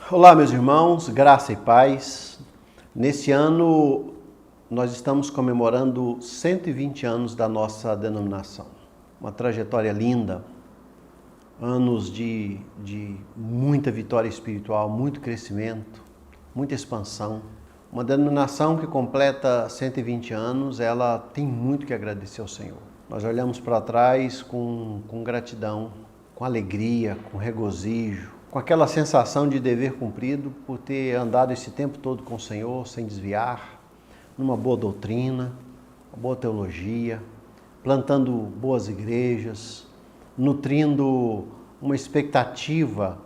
Olá, meus irmãos, graça e paz. Nesse ano, nós estamos comemorando 120 anos da nossa denominação. Uma trajetória linda, anos de muita vitória espiritual, muito crescimento, muita expansão. Uma denominação que completa 120 anos, ela tem muito que agradecer ao Senhor. Nós olhamos para trás com gratidão, com alegria, com regozijo, com aquela sensação de dever cumprido por ter andado esse tempo todo com o Senhor, sem desviar, numa boa doutrina, uma boa teologia, plantando boas igrejas, nutrindo uma expectativa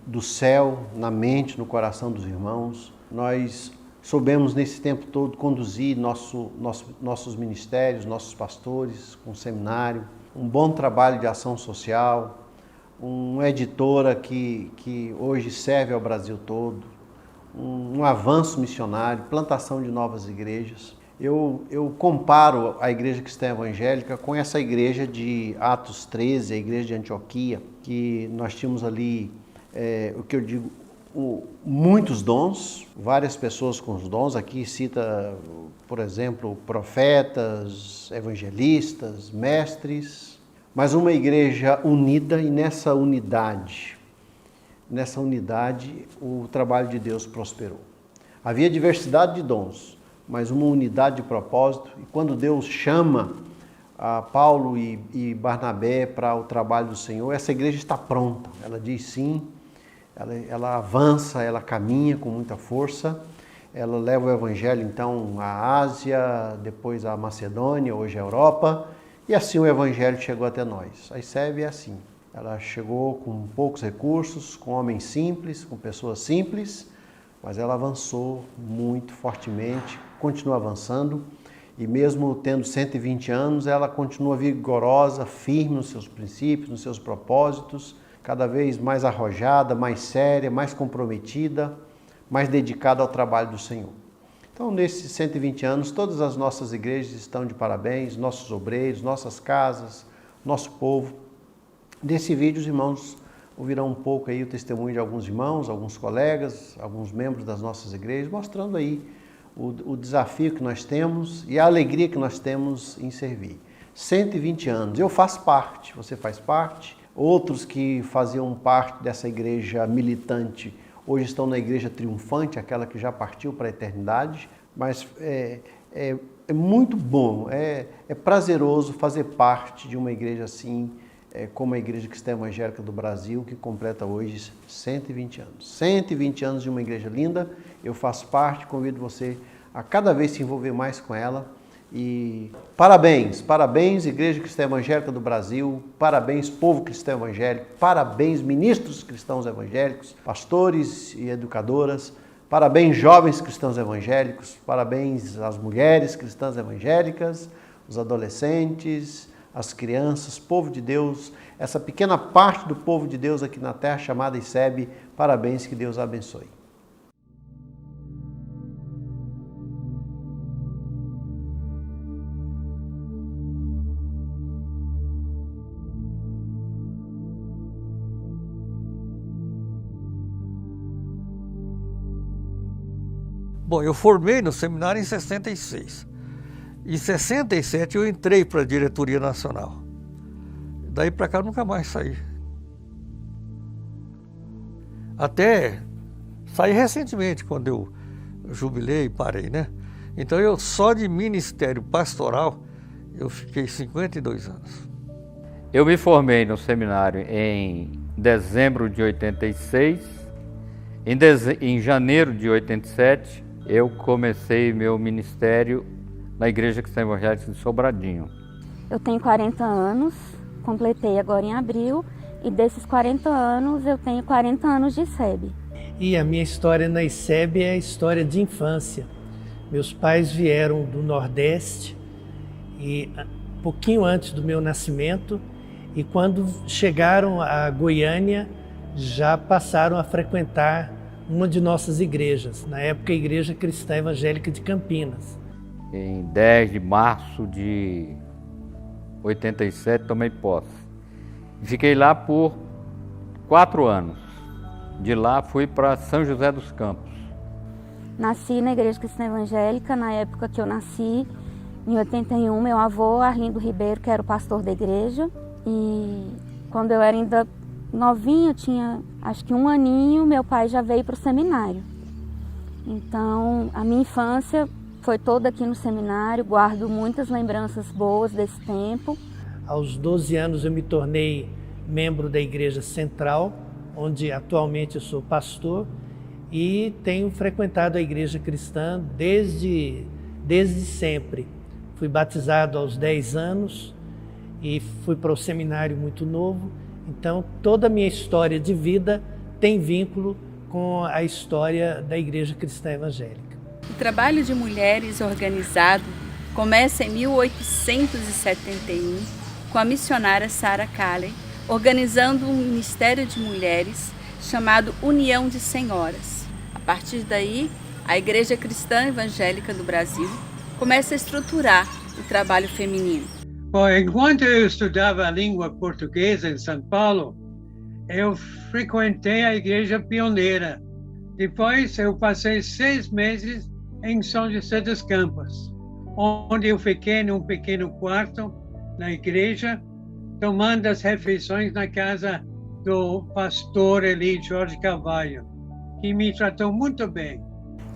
do céu na mente, no coração dos irmãos. Nós soubemos nesse tempo todo conduzir nossos ministérios, nossos pastores, com seminário, um bom trabalho de ação social, uma editora que hoje serve ao Brasil todo, um avanço missionário, plantação de novas igrejas. Eu comparo a Igreja Cristã Evangélica com essa igreja de Atos 13, a igreja de Antioquia, que nós tínhamos ali, o que eu digo, muitos dons, várias pessoas com os dons. Aqui cita, por exemplo, profetas, evangelistas, mestres, mas uma igreja unida, e nessa unidade o trabalho de Deus prosperou. Havia diversidade de dons, mas uma unidade de propósito, e quando Deus chama a Paulo e Barnabé para o trabalho do Senhor, essa igreja está pronta, ela diz sim, ela avança, ela caminha com muita força, ela leva o evangelho então à Ásia, depois à Macedônia, hoje à Europa, e assim o evangelho chegou até nós. A ICEB é assim, ela chegou com poucos recursos, com homens simples, com pessoas simples, mas ela avançou muito fortemente, continua avançando, e mesmo tendo 120 anos, ela continua vigorosa, firme nos seus princípios, nos seus propósitos, cada vez mais arrojada, mais séria, mais comprometida, mais dedicada ao trabalho do Senhor. Então, nesses 120 anos, todas as nossas igrejas estão de parabéns, nossos obreiros, nossas casas, nosso povo. Nesse vídeo, os irmãos ouvirão um pouco aí o testemunho de alguns irmãos, alguns colegas, alguns membros das nossas igrejas, mostrando aí o desafio que nós temos e a alegria que nós temos em servir. 120 anos, eu faço parte, você faz parte, outros que faziam parte dessa igreja militante hoje estão na igreja triunfante, aquela que já partiu para a eternidade, mas é muito bom, é prazeroso fazer parte de uma igreja assim, como a Igreja Cristã Evangélica do Brasil, que completa hoje 120 anos. 120 anos de uma igreja linda, eu faço parte, convido você a cada vez se envolver mais com ela. E parabéns, parabéns Igreja Cristã Evangélica do Brasil, parabéns povo cristão evangélico, parabéns ministros cristãos evangélicos, pastores e educadoras, parabéns jovens cristãos evangélicos, parabéns às mulheres cristãs evangélicas, os adolescentes, as crianças, povo de Deus, essa pequena parte do povo de Deus aqui na terra chamada ICEB, parabéns, que Deus abençoe. Bom, eu formei no seminário em 66. Em 67 eu entrei para a diretoria nacional. Daí para cá eu nunca mais saí. Até saí recentemente, quando eu jubilei e parei, né? Então eu só de ministério pastoral eu fiquei 52 anos. Eu me formei no seminário em dezembro de 86. Em janeiro de 87 eu comecei meu ministério na Igreja Cristã Evangélica de Sobradinho. Eu tenho 40 anos, completei agora em abril, e desses 40 anos eu tenho 40 anos de ICEB. E a minha história na ICEB é a história de infância. Meus pais vieram do Nordeste, e pouquinho antes do meu nascimento, e quando chegaram a Goiânia, já passaram a frequentar uma de nossas igrejas, na época a Igreja Cristã Evangélica de Campinas. Em 10 de março de 87 tomei posse. Fiquei lá por 4 anos. De lá fui para São José dos Campos. Nasci na Igreja Cristã Evangélica. Na época que eu nasci, em 81, meu avô, Arlindo Ribeiro, que era o pastor da igreja. E quando eu era ainda novinha, tinha acho que 1 aninho, meu pai já veio para o seminário. Então, a minha infância foi toda aqui no seminário, guardo muitas lembranças boas desse tempo. Aos 12 anos eu me tornei membro da Igreja Central, onde atualmente eu sou pastor, e tenho frequentado a Igreja Cristã desde sempre. Fui batizado aos 10 anos e fui para o seminário muito novo, então toda a minha história de vida tem vínculo com a história da Igreja Cristã Evangélica. O trabalho de mulheres organizado começa em 1871 com a missionária Sarah Calley, organizando um ministério de mulheres chamado União de Senhoras. A partir daí, a Igreja Cristã Evangélica do Brasil começa a estruturar o trabalho feminino. Bom, enquanto eu estudava a língua portuguesa em São Paulo, eu frequentei a Igreja Pioneira. Depois eu passei 6 meses em São José dos Campos, onde eu fiquei num pequeno quarto na igreja, tomando as refeições na casa do pastor Eli Jorge Carvalho, que me tratou muito bem.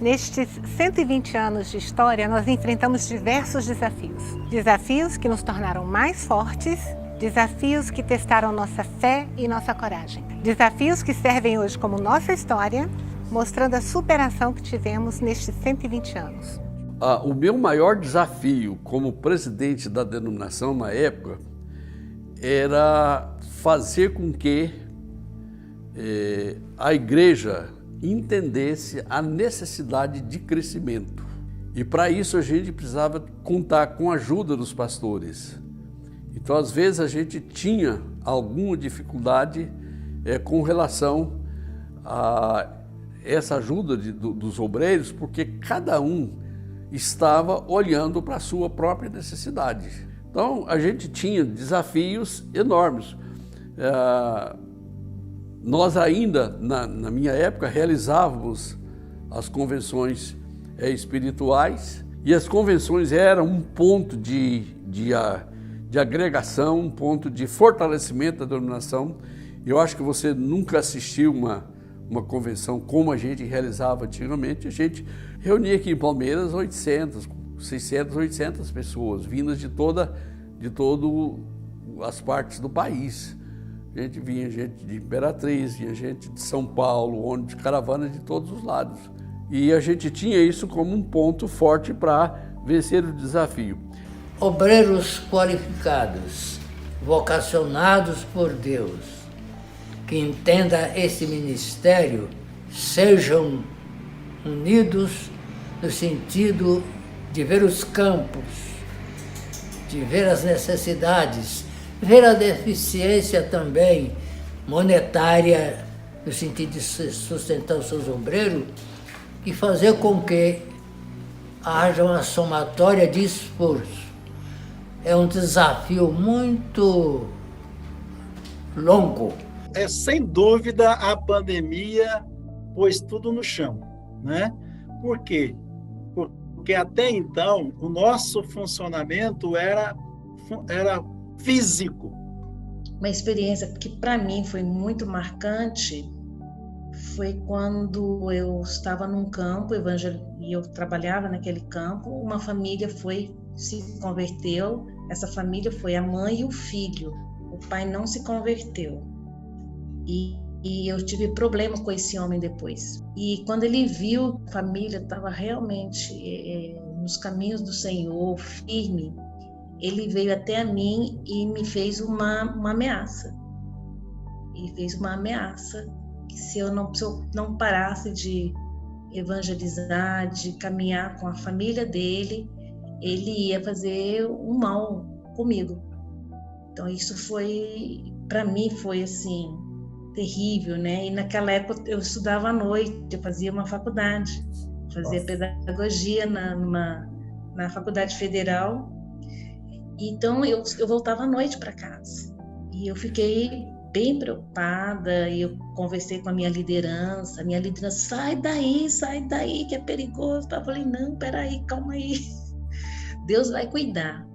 Nestes 120 anos de história, nós enfrentamos diversos desafios. Desafios que nos tornaram mais fortes, desafios que testaram nossa fé e nossa coragem. Desafios que servem hoje como nossa história, mostrando a superação que tivemos nestes 120 anos. O meu maior desafio como presidente da denominação na época era fazer com que a igreja entendesse a necessidade de crescimento. E para isso a gente precisava contar com a ajuda dos pastores. Então, às vezes, a gente tinha alguma dificuldade com relação a essa ajuda dos obreiros, porque cada um estava olhando para a sua própria necessidade. Então, a gente tinha desafios enormes. Nós ainda, na minha época, realizávamos as convenções espirituais, e as convenções eram um ponto de agregação, um ponto de fortalecimento da denominação. Eu acho que você nunca assistiu uma convenção como a gente realizava antigamente. A gente reunia aqui em Palmeiras 600, 800 pessoas, vindas de todas as partes do país. Vinha gente de Imperatriz, vinha gente de São Paulo, ônibus, caravana de todos os lados. E a gente tinha isso como um ponto forte para vencer o desafio. Obreiros qualificados, vocacionados por Deus, que entenda esse ministério, sejam unidos no sentido de ver os campos, de ver as necessidades, ver a deficiência também monetária, no sentido de sustentar os seus obreiros, e fazer com que haja uma somatória de esforço. É um desafio muito longo. Sem dúvida, a pandemia pôs tudo no chão, né? Por quê? Porque até então o nosso funcionamento era físico. Uma experiência que para mim foi muito marcante foi quando eu estava num campo e eu trabalhava naquele campo. Uma família se converteu. Essa família foi a mãe e o filho. O pai não se converteu. E eu tive problema com esse homem depois. E quando ele viu que a família estava realmente nos caminhos do Senhor, firme, ele veio até mim e me fez uma ameaça. Ele fez uma ameaça que se eu não parasse de evangelizar, de caminhar com a família dele, ele ia fazer um mal comigo. Então isso para mim foi assim, terrível, né? E naquela época eu estudava à noite, eu fazia uma faculdade, fazia pedagogia na Faculdade Federal. Então eu voltava à noite para casa. E eu fiquei bem preocupada e eu conversei com a minha liderança. Sai daí, que é perigoso. Eu falei, não, peraí, calma aí. Deus vai cuidar.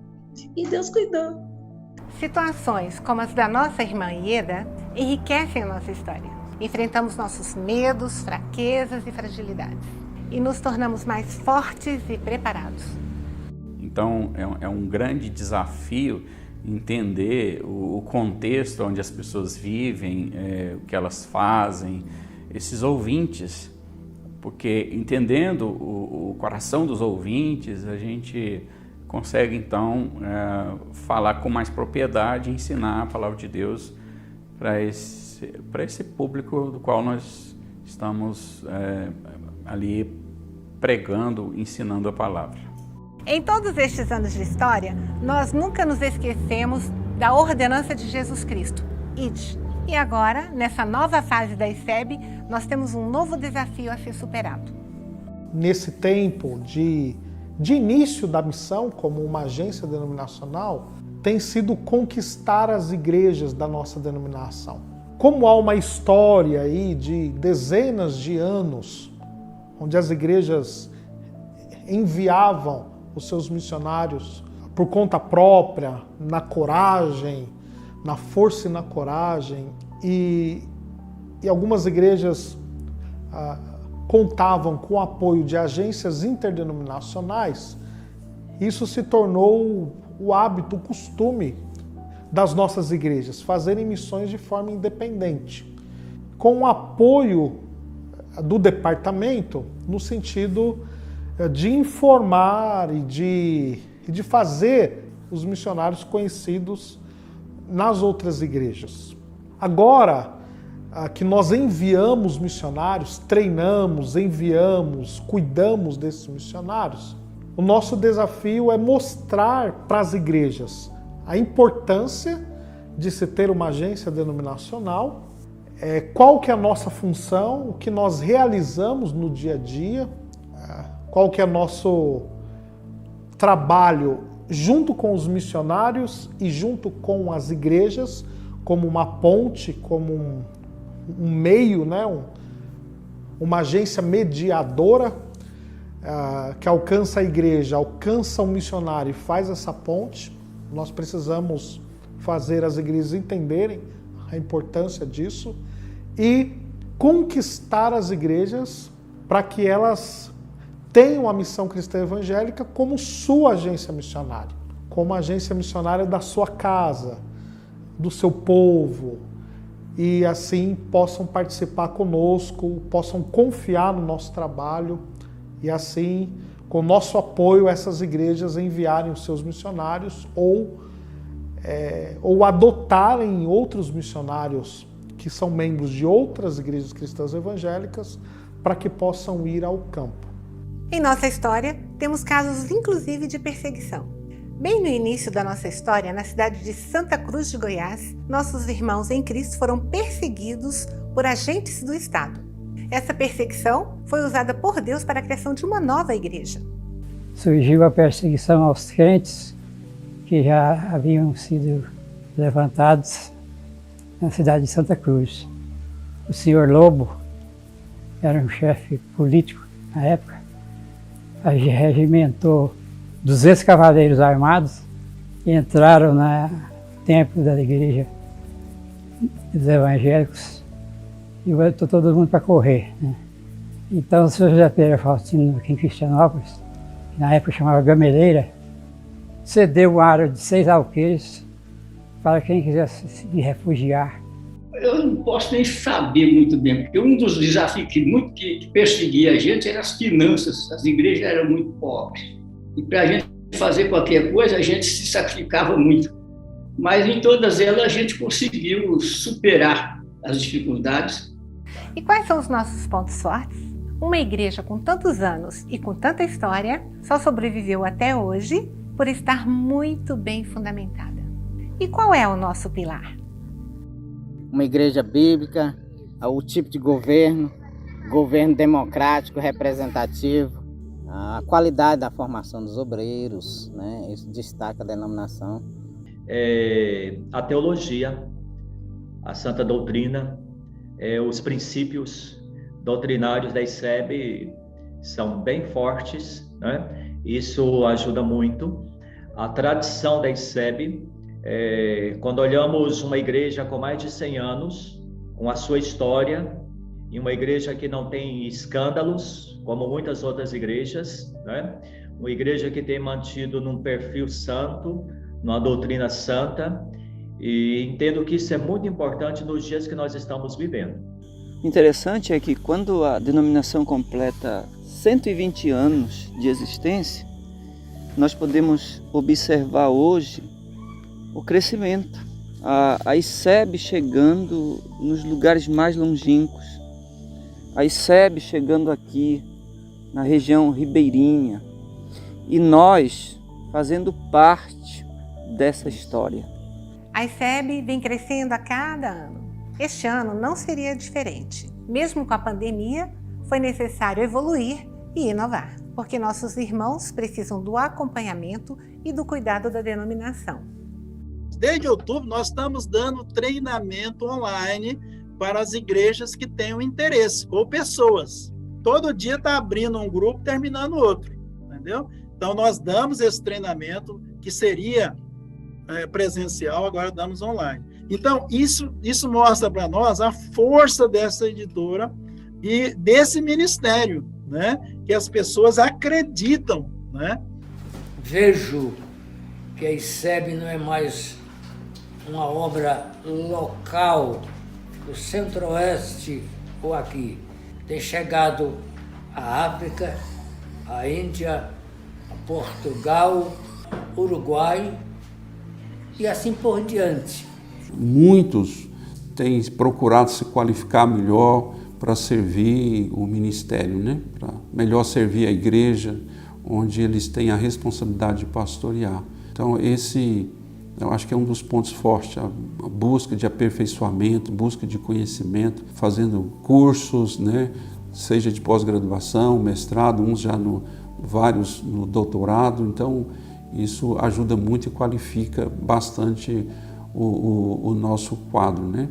E Deus cuidou. Situações como as da nossa irmã Ieda enriquecem a nossa história. Enfrentamos nossos medos, fraquezas e fragilidades. E nos tornamos mais fortes e preparados. Então, é um grande desafio entender o contexto onde as pessoas vivem, o que elas fazem, esses ouvintes, porque entendendo o coração dos ouvintes, a gente consegue então falar com mais propriedade e ensinar a palavra de Deus para esse público do qual nós estamos ali pregando, ensinando a palavra. Em todos estes anos de história, nós nunca nos esquecemos da ordenança de Jesus Cristo, Ide. E agora, nessa nova fase da ICEB, nós temos um novo desafio a ser superado. Nesse tempo de início da missão, como uma agência denominacional, tem sido conquistar as igrejas da nossa denominação. Como há uma história aí de dezenas de anos, onde as igrejas enviavam os seus missionários por conta própria, na coragem, na força e na coragem, e algumas igrejas contavam com o apoio de agências interdenominacionais. Isso se tornou o hábito, o costume das nossas igrejas, fazerem missões de forma independente, com o apoio do departamento, no sentido de informar e de fazer os missionários conhecidos nas outras igrejas. Agora que nós enviamos missionários, treinamos, enviamos, cuidamos desses missionários, o nosso desafio é mostrar para as igrejas a importância de se ter uma agência denominacional, qual que é a nossa função, o que nós realizamos no dia a dia, qual que é o nosso trabalho junto com os missionários e junto com as igrejas, como uma ponte, como um meio, né? Uma agência mediadora que alcança a igreja, alcança o missionário e faz essa ponte. Nós precisamos fazer as igrejas entenderem a importância disso e conquistar as igrejas para que elas tenham a missão cristã evangélica como sua agência missionária, como agência missionária da sua casa, do seu povo, e assim possam participar conosco, possam confiar no nosso trabalho e assim, com nosso apoio, essas igrejas enviarem os seus missionários ou adotarem outros missionários que são membros de outras igrejas cristãs evangélicas para que possam ir ao campo. Em nossa história, temos casos inclusive de perseguição. Bem no início da nossa história, na cidade de Santa Cruz de Goiás, nossos irmãos em Cristo foram perseguidos por agentes do Estado. Essa perseguição foi usada por Deus para a criação de uma nova igreja. Surgiu a perseguição aos crentes que já haviam sido levantados na cidade de Santa Cruz. O senhor Lobo era um chefe político na época, regimentou 200 cavaleiros armados e entraram no templo da igreja dos evangélicos e botou todo mundo para correr, né? Então o senhor José Pereira Faustino, aqui em Cristianópolis, que na época chamava Gameleira, cedeu uma área de 6 alqueires para quem quisesse se refugiar. Eu não posso nem saber muito bem, porque um dos desafios que perseguia a gente eram as finanças. As igrejas eram muito pobres. E para a gente fazer qualquer coisa, a gente se sacrificava muito. Mas em todas elas a gente conseguiu superar as dificuldades. E quais são os nossos pontos fortes? Uma igreja com tantos anos e com tanta história só sobreviveu até hoje por estar muito bem fundamentada. E qual é o nosso pilar? Uma igreja bíblica, o tipo de governo democrático, representativo, a qualidade da formação dos obreiros, né? Isso destaca a denominação. A teologia, a santa doutrina, os princípios doutrinários da ICEB são bem fortes, né? Isso ajuda muito. A tradição da ICEB, quando olhamos uma igreja com mais de 100 anos, com a sua história, e uma igreja que não tem escândalos, como muitas outras igrejas, né? Uma igreja que tem mantido num perfil santo, numa doutrina santa, e entendo que isso é muito importante nos dias que nós estamos vivendo. Interessante é que quando a denominação completa 120 anos de existência, nós podemos observar hoje o crescimento, a ICEB chegando nos lugares mais longínquos, a ICEB chegando aqui na região ribeirinha, e nós fazendo parte dessa história. A ICEB vem crescendo a cada ano. Este ano não seria diferente. Mesmo com a pandemia, foi necessário evoluir e inovar, porque nossos irmãos precisam do acompanhamento e do cuidado da denominação. Desde outubro, nós estamos dando treinamento online para as igrejas que tenham interesse, ou pessoas. Todo dia está abrindo um grupo, terminando outro, entendeu? Então, nós damos esse treinamento, que seria presencial, agora damos online. Então, isso mostra para nós a força dessa editora e desse ministério, né? Que as pessoas acreditam, né? Vejo que a ICEB não é mais uma obra local, do Centro-Oeste ou aqui. Tem chegado à África, à Índia, a Portugal, Uruguai e assim por diante. Muitos têm procurado se qualificar melhor para servir o ministério, né? Para melhor servir a igreja, onde eles têm a responsabilidade de pastorear. Então, eu acho que é um dos pontos fortes, a busca de aperfeiçoamento, busca de conhecimento, fazendo cursos, né? Seja de pós-graduação, mestrado, uns já vários no doutorado. Então, isso ajuda muito e qualifica bastante o nosso quadro, né?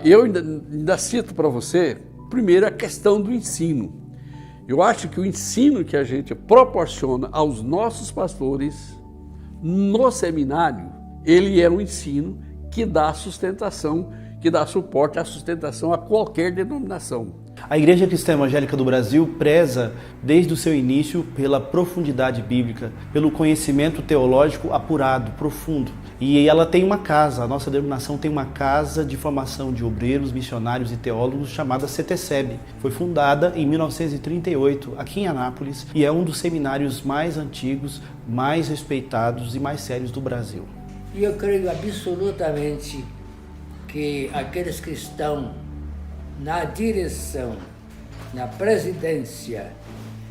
Eu ainda cito para você, primeiro, a questão do ensino. Eu acho que o ensino que a gente proporciona aos nossos pastores no seminário, ele é um ensino que dá sustentação, que dá suporte à sustentação a qualquer denominação. A Igreja Cristã Evangélica do Brasil preza, desde o seu início, pela profundidade bíblica, pelo conhecimento teológico apurado, profundo. E ela tem uma casa, a nossa denominação tem uma casa de formação de obreiros, missionários e teólogos chamada CTCEB. Foi fundada em 1938, aqui em Anápolis, e é um dos seminários mais antigos, mais respeitados e mais sérios do Brasil. E eu creio absolutamente que aqueles que estão na direção, na presidência,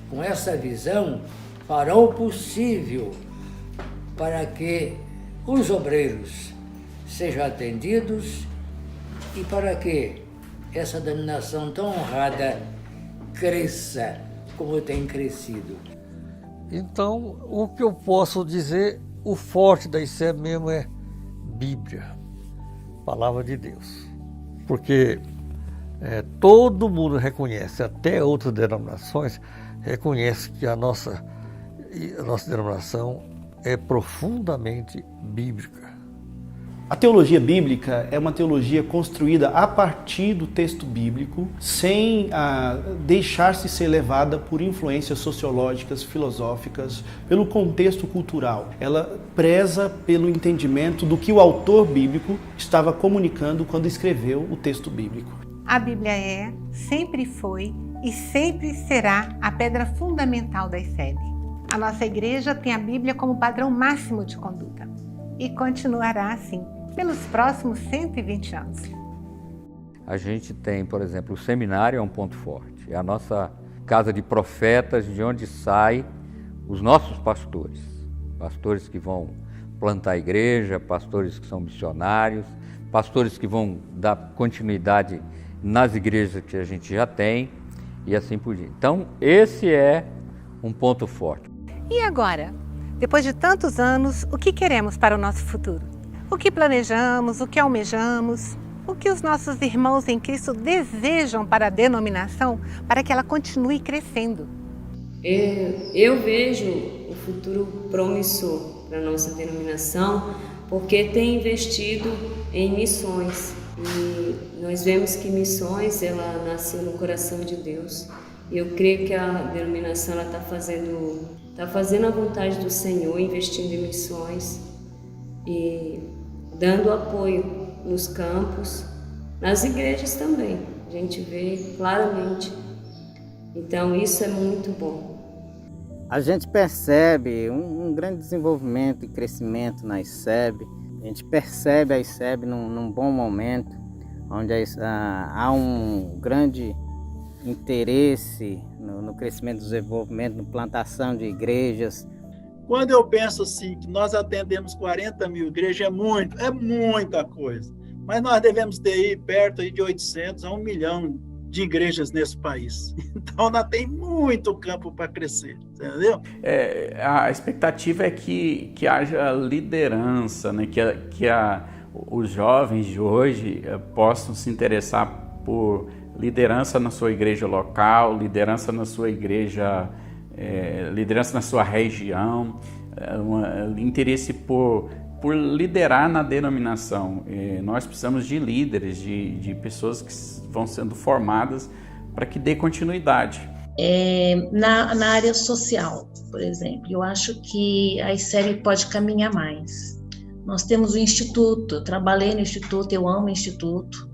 com essa visão, farão o possível para que os obreiros sejam atendidos e para que essa denominação tão honrada cresça como tem crescido. Então, o que eu posso dizer, o forte da ICEB mesmo é Bíblia, Palavra de Deus. Porque todo mundo reconhece, até outras denominações, reconhece que a nossa denominação é profundamente bíblica. A teologia bíblica é uma teologia construída a partir do texto bíblico, sem deixar-se ser levada por influências sociológicas, filosóficas, pelo contexto cultural. Ela preza pelo entendimento do que o autor bíblico estava comunicando quando escreveu o texto bíblico. A Bíblia é, sempre foi e sempre será a pedra fundamental da ICEB. A nossa igreja tem a Bíblia como padrão máximo de conduta e continuará assim pelos próximos 120 anos. A gente tem, por exemplo, o seminário é um ponto forte. É a nossa casa de profetas, de onde saem os nossos pastores. Pastores que vão plantar a igreja, pastores que são missionários, pastores que vão dar continuidade nas igrejas que a gente já tem e assim por diante. Então, esse é um ponto forte. E agora? Depois de tantos anos, o que queremos para o nosso futuro? O que planejamos, o que almejamos, O que os nossos irmãos em Cristo desejam para a denominação, para que ela continue crescendo? Eu vejo o futuro promissor para a nossa denominação, porque tem investido em missões. E nós vemos que missões, ela nasceu no coração de Deus. E eu creio que a denominação está fazendo a vontade do Senhor, investindo em missões e dando apoio nos campos, nas igrejas também. A gente vê claramente. Então isso é muito bom. A gente percebe um grande desenvolvimento e crescimento na ICEB. A gente percebe a ICEB num bom momento, onde há um grande interesse no crescimento do desenvolvimento, na plantação de igrejas. Quando eu penso assim, que nós atendemos 40 mil igrejas, é muita coisa. Mas nós devemos ter aí perto aí de 800 a 1 milhão de igrejas nesse país. Então, nós tem muito campo para crescer, entendeu? A expectativa é que haja liderança, né? que os jovens de hoje possam se interessar por liderança na sua igreja local, liderança na sua igreja, liderança na sua região, interesse por liderar na denominação. Nós precisamos de líderes, de pessoas que vão sendo formadas para que dê continuidade. Na área social, por exemplo, eu acho que a ICEB pode caminhar mais. Nós temos o Instituto, eu trabalhei no Instituto, eu amo o Instituto,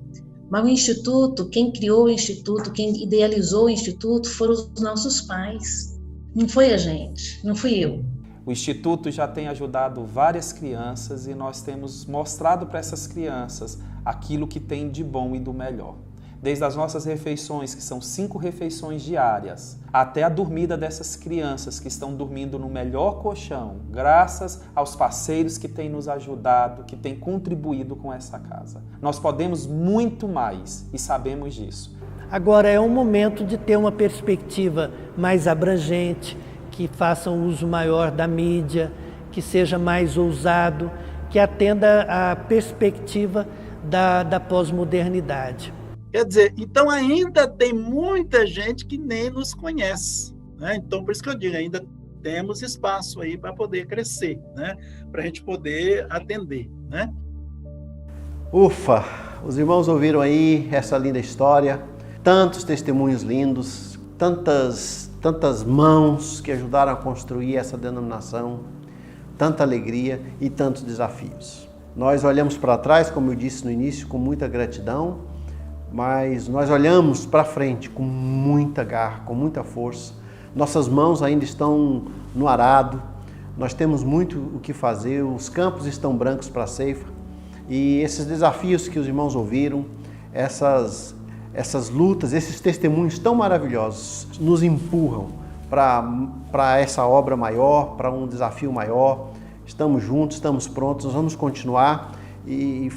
mas o Instituto, quem criou o Instituto, quem idealizou o Instituto foram os nossos pais, não foi a gente, não fui eu. O Instituto já tem ajudado várias crianças e nós temos mostrado para essas crianças aquilo que tem de bom e do melhor. Desde as nossas refeições, que são 5 refeições diárias, até a dormida dessas crianças que estão dormindo no melhor colchão, graças aos parceiros que têm nos ajudado, que têm contribuído com essa casa. Nós podemos muito mais e sabemos disso. Agora é um momento de ter uma perspectiva mais abrangente, que faça um uso maior da mídia, que seja mais ousado, que atenda à perspectiva da pós-modernidade. Quer dizer, então ainda tem muita gente que nem nos conhece, né? Então, por isso que eu digo, ainda temos espaço aí para poder crescer, né? Para a gente poder atender, né? Ufa! Os irmãos ouviram aí essa linda história, tantos testemunhos lindos, tantas mãos que ajudaram a construir essa denominação, tanta alegria e tantos desafios. Nós olhamos para trás, como eu disse no início, com muita gratidão, mas nós olhamos para frente com muita garra, com muita força. Nossas mãos ainda estão no arado, nós temos muito o que fazer, os campos estão brancos para a ceifa, e esses desafios que os irmãos ouviram, essas lutas, esses testemunhos tão maravilhosos nos empurram para essa obra maior, para um desafio maior. Estamos juntos, estamos prontos, vamos continuar e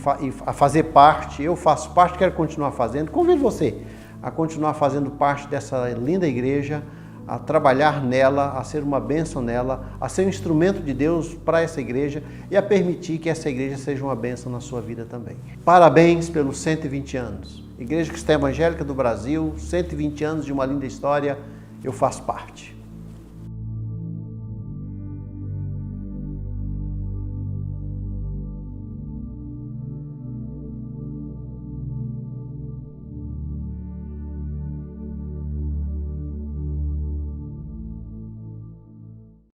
a fazer parte. Eu faço parte, quero continuar fazendo. Convido você a continuar fazendo parte dessa linda igreja, a trabalhar nela, a ser uma bênção nela, a ser um instrumento de Deus para essa igreja e a permitir que essa igreja seja uma bênção na sua vida também. Parabéns pelos 120 anos. Igreja Cristã Evangélica do Brasil, 120 anos de uma linda história, eu faço parte.